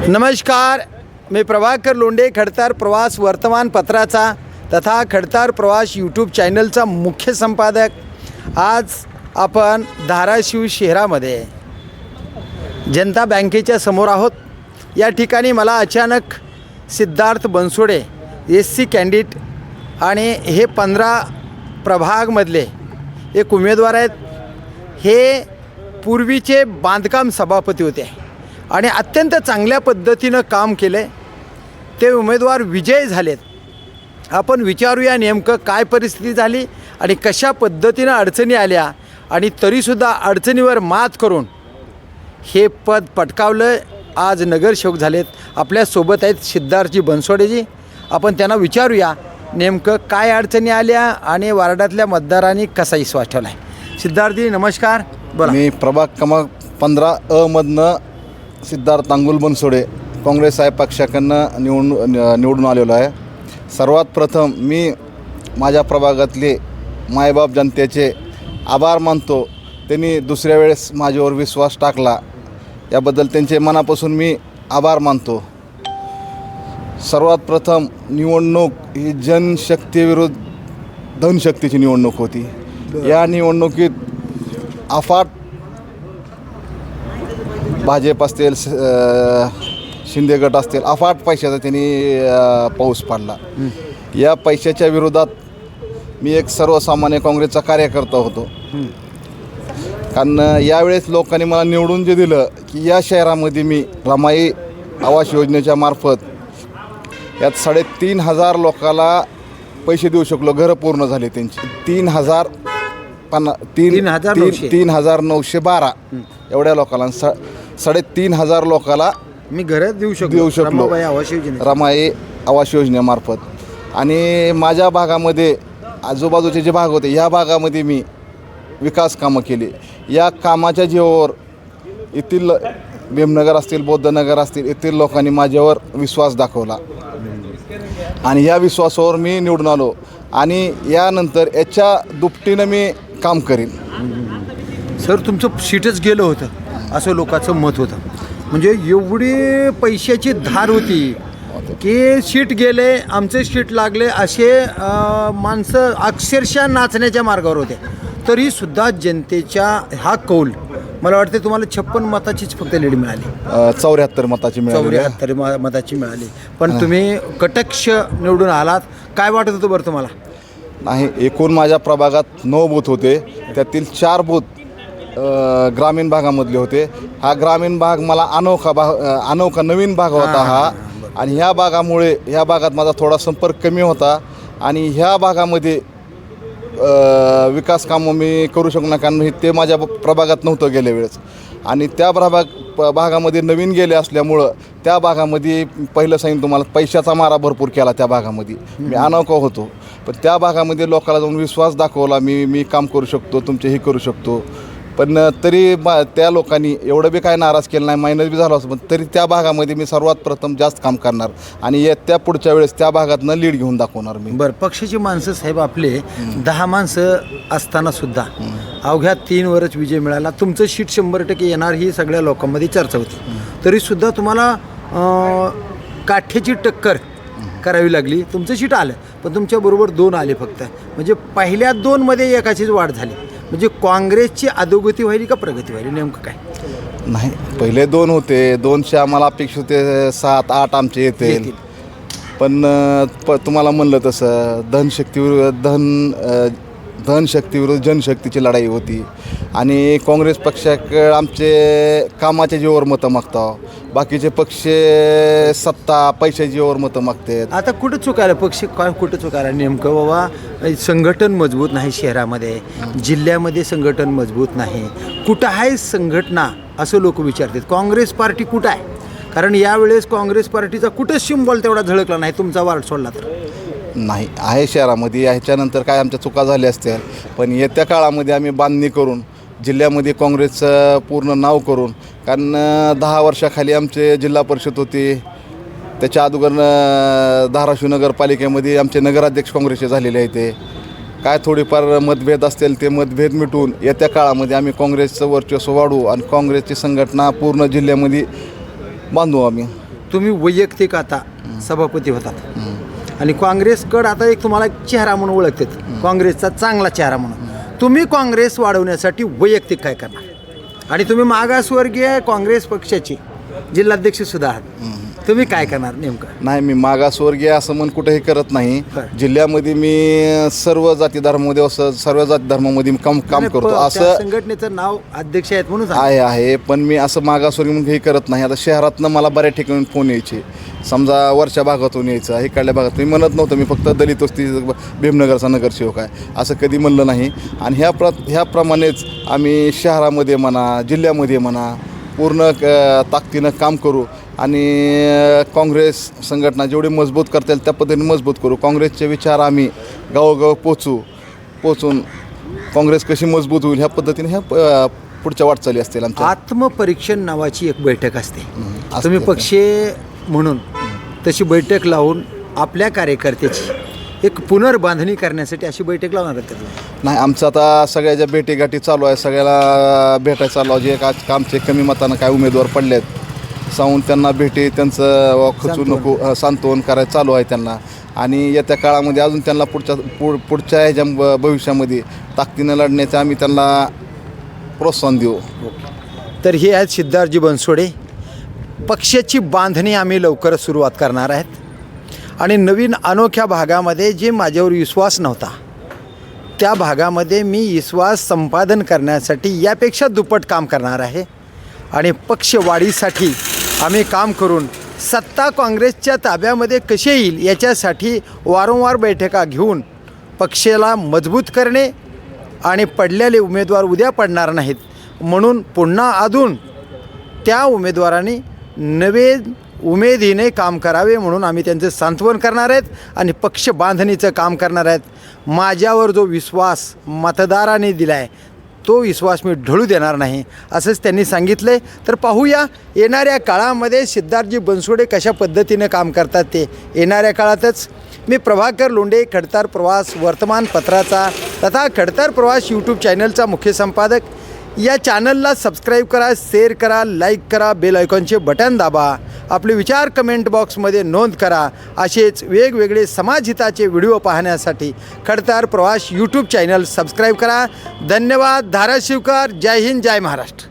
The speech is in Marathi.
नमस्कार, मी प्रभाकर लोंढे, खडतार प्रवास वर्तमानपत्राचा तथा खडतार प्रवास यूट्यूब चॅनलचा मुख्य संपादक। आज आपण धाराशिव शहरामध्ये जनता बँकेच्या समोर आहोत। या ठिकाणी मला अचानक सिद्धार्थ बनसोडे SC कॅन्डिडेट आणि हे 15 प्रभागमधले एक उमेदवार आहेत। हे पूर्वीचे बांधकाम सभापती होते आणि अत्यंत चांगल्या पद्धतीनं काम केले। ते उमेदवार विजयी झालेत। आपण विचारूया नेमकं काय परिस्थिती झाली आणि कशा पद्धतीनं अडचणी आल्या आणि तरीसुद्धा अडचणीवर मात करून हे पद पटकावलं। आज नगरसेवक झालेत। आपल्यासोबत आहेत सिद्धार्थजी बनसोडेजी। आपण त्यांना विचारूया नेमकं काय अडचणी आल्या आणि वार्डातल्या मतदारांनी कसा विश्वास ठेवला आहे। सिद्धार्थजी नमस्कार, बोला। मी प्रभाग क्रमांक 15 मधनं सिद्धार्थ तांगुल बनसोडे काँग्रेस पक्षाकडनं निवडून आलेलो आहे। सर्वात प्रथम मी माझ्या प्रभागातले मायबाप जनतेचे आभार मानतो। त्यांनी दुसऱ्या वेळेस माझ्यावर विश्वास टाकला, याबद्दल त्यांचे मनापासून मी आभार मानतो। सर्वात प्रथम निवडणूक ही जनशक्तीविरुद्ध धनशक्तीची निवडणूक होती। या निवडणुकीत अफाट भाजप असतील, शिंदे गट असतील, अफाट पैशाचा त्यांनी पाऊस पाडला। या पैशाच्या विरोधात मी एक सर्वसामान्य काँग्रेसचा कार्यकर्ता होतो। कारण यावेळेस लोकांनी मला निवडून जे दिलं की या शहरामध्ये मी रमाई आवास योजनेच्या मार्फत यात 3,500 लोकाला पैसे देऊ शकलो। घरं पूर्ण झाले त्यांची 3,912 एवढ्या लोकांना 3,500 लोकाला मी घरात देऊ शकलो रमाई आवास योजनेमार्फत। आणि माझ्या भागामध्ये आजूबाजूचे जे भाग होते, ह्या भागामध्ये मी विकास कामं केली। या कामाच्या जीवावर येथील भीमनगर असतील, बौद्धनगर असतील, येथील लोकांनी माझ्यावर विश्वास दाखवला आणि या विश्वासावर मी निवडून आलो आणि यानंतर याच्या दुपटीनं मी काम करीन। सर, तुमचं सीटच गेलं होतं असं लोकांचं मत होतं। म्हणजे एवढी पैशाची धार होती की सीट गेले, आमचे सीट लागले असे माणसं अक्षरशः नाचण्याच्या मार्गावर होते। तरीसुद्धा जनतेच्या हा कौल, मला वाटते तुम्हाला 56 मताचीच फक्त लीड मिळाली, 74 मताची मिळाली, 74 मताची मिळाली। पण तुम्ही कटक्ष निवडून आलात। काय वाटत होतं बरं तुम्हाला? नाही, एकूण माझ्या प्रभागात 9 बूथ होते, त्यातील 4 बूथ ग्रामीण भागामधले होते। हा ग्रामीण भाग मला अनोखा नवीन भाग होता हा। आणि ह्या भागामुळे ह्या भागात माझा थोडा संपर्क कमी होता आणि ह्या भागामध्ये विकास कामं मी करू शकलो नाही, कारण ते माझ्या प्रभागात नव्हतं गेल्या वेळेस। आणि त्या भागामध्ये नवीन गेले असल्यामुळं त्या भागामध्ये पहिलं सांगितलं तुम्हाला, पैशाचा मारा भरपूर केला त्या भागामध्ये। मी अनोखा होतो, पण त्या भागामध्ये लोकांना जाऊन विश्वास दाखवला, मी काम करू शकतो, तुमचे हे करू शकतो। पण तरी त्या लोकांनी एवढं बी काय नाराज केलं नाही, मायनस बी झालं असं, पण तरी त्या भागामध्ये मी सर्वात प्रथम जास्त काम करणार आणि त्या पुढच्या वेळेस त्या भागातनं लीड घेऊन दाखवणार मी। बरं, पक्षाची माणसं साहेब आपले 10 माणसं असताना सुद्धा अवघ्या 3 वरच विजय मिळाला। तुमचं सीट 100% येणार ही सगळ्या लोकांमध्ये चर्चा होती। तरीसुद्धा तुम्हाला काठ्याची टक्कर करावी लागली। तुमचं सीट आलं, पण तुमच्याबरोबर 2 आले फक्त। म्हणजे पहिल्या 2 मध्ये एकाचीच वाढ झाली। म्हणजे काँग्रेसची अधोगती व्हायली का प्रगती व्हायली, नेमकं काय? नाही, पहिले 2 होते, 200 आम्हाला अपेक्षित होते, 7-8 आमचे येतील। पण तुम्हाला म्हणलं तसं धनशक्तीविरुद्ध जनशक्तीची लढाई होती आणि काँग्रेस पक्षाकडे आमचे कामाच्या जीवावर मतं मागतो, बाकीचे पक्ष सत्ता पैशाच्या जीवावर मतं मागतात। आता कुठं चुकायला पक्ष, काय कुठं चुकायला नेमकं? बाबा, संघटन मजबूत नाही शहरामध्ये, जिल्ह्यामध्ये संघटन मजबूत नाही, कुठं आहे संघटना असं लोक विचारतात। काँग्रेस पार्टी कुठं आहे? कारण यावेळेस काँग्रेस पार्टीचा कुठंच सिम्बॉल तेवढा झळकला नाही, तुमचा वार्ड सोडला तर। नाही, आहे शहरामध्ये। ह्याच्यानंतर काय आमच्या चुका झाल्या असतील, पण येत्या काळामध्ये आम्ही बांधणी करून जिल्ह्यामध्ये काँग्रेसचं पूर्ण नाव करून, कारण 10 वर्षाखाली आमचे जिल्हा परिषद होती, त्याच्या अगोदर धाराशिव नगरपालिकेमध्ये आमचे नगराध्यक्ष काँग्रेसचे झालेले आहेत। काय थोडीफार मतभेद असतील ते मतभेद मिटून येत्या काळामध्ये आम्ही काँग्रेसचं वर्चस्व वाढवू आणि काँग्रेसची संघटना पूर्ण जिल्ह्यामध्ये बांधू आम्ही। तुम्ही वैयक्तिक आता सभापती होतात आणि काँग्रेसकडं आता एक तुम्हाला चेहरा म्हणून ओळखतात, काँग्रेसचा चांगला चेहरा म्हणून. तुम्ही काँग्रेस वाढवण्यासाठी वैयक्तिक काय करणार? आणि तुम्ही मागासवर्गीय काँग्रेस पक्षाचे जिल्हाध्यक्ष सुद्धा आहात, तुम्ही काय करणार नेमकं? नाही, मी मागासवर्गीय असं म्हण कुठेही करत नाही. बरं. जिल्ह्यामध्ये मी सर्व जाती धर्मामध्ये सर्व जाती धर्मामध्ये काम करतो. त्या असं संघटनेचं नाव अध्यक्ष आहेत म्हणून आहे, पण मी असं मागासवर्गीय म्हणून हे करत नाही. आता शहरातनं मला बऱ्याच ठिकाणी फोन यायचे, समजा वरच्या भागातून यायचं, इकडल्या भागात. मी म्हणत नव्हतं मी फक्त दलित वस्ती भीमनगरचा नगरसेवक आहे, असं कधी म्हणलं नाही. आणि ह्याप्रमाणेच आम्ही शहरामध्ये म्हणा, जिल्ह्यामध्ये म्हणा, पूर्ण ताकदीनं काम करू आणि काँग्रेस संघटना जेवढी मजबूत करता येईल त्या पद्धतीने मजबूत करू. काँग्रेसचे विचार आम्ही गावोगाव पोचून काँग्रेस कशी मजबूत होईल ह्या पद्धतीने ह्या पुढच्या वाटचाली असतील आमच्या. आत्मपरीक्षण नावाची एक बैठक असते, असते. तुम्ही पक्षीय म्हणून तशी बैठक लावून आपल्या कार्यकर्त्याची एक पुनर्बांधणी करण्यासाठी अशी बैठक लावणार आहेत का? नाही, आमचं आता सगळ्या ज्या भेटीगाठी चालू आहे, सगळ्याला भेटायला चालू आहे. जे आमचे कमी मतानं काय उमेदवार पडले आहेत सांगून त्यांना त्यांचं खचू नको सांत्वन करायचं चालू आहे त्यांना. आणि येत्या काळामध्ये अजून त्यांना पुढच्या ह्याच्या भविष्यामध्ये ताकदीनं लढण्याचं आम्ही त्यांना प्रोत्साहन देऊ. तर हे आहेत सिद्धार्थजी बनसोडे. पक्षाची बांधणी आम्ही लवकरच सुरुवात करणार आहेत आणि नवीन अनोख्या भागामध्ये जे माझ्यावर विश्वास नव्हता त्या भागामध्ये मी विश्वास संपादन करण्यासाठी यापेक्षा दुप्पट काम करणार आहे. आणि पक्षवाढीसाठी आम्ही काम करून सत्ता काँग्रेसच्या ताब्यामध्ये कशी येईल याच्यासाठी वारंवार बैठका घेऊन पक्षाला मजबूत करणे आणि पडलेले उमेदवार उद्या पडणार नाहीत म्हणून पुन्हा अजून त्या उमेदवारांनी नवे उमेदीने काम करावे म्हणून आम्ही त्यांचं सांत्वन करणार आहेत आणि पक्ष बांधणीचं काम करणार आहेत. माझ्यावर जो विश्वास मतदारांनी दिला आहे तो विश्वास मी ढळू देणार नाही असंच त्यांनी सांगितले. तर पाहूया येणाऱ्या काळामध्ये सिद्धार्थजी बनसोडे कशा पद्धतीनं काम करतात ते येणाऱ्या काळातच. मी प्रभाकर लोंढे, खडतार प्रवास वर्तमानपत्राचा तथा खडतार प्रवास यूट्यूब चॅनलचा मुख्य संपादक. या चॅनलला सबस्क्राईब करा, शेअर करा, लाईक करा, बेल आयकॉनचे बटन दाबा, आपले विचार कमेंट बॉक्समध्ये नोंद करा. असेच वेगवेगळे समाजहिताचे व्हिडिओ पाहण्यासाठी खडतार प्रवास यूट्यूब चॅनल सबस्क्राईब करा. धन्यवाद. धाराशिवकर. जय हिंद, जय महाराष्ट्र.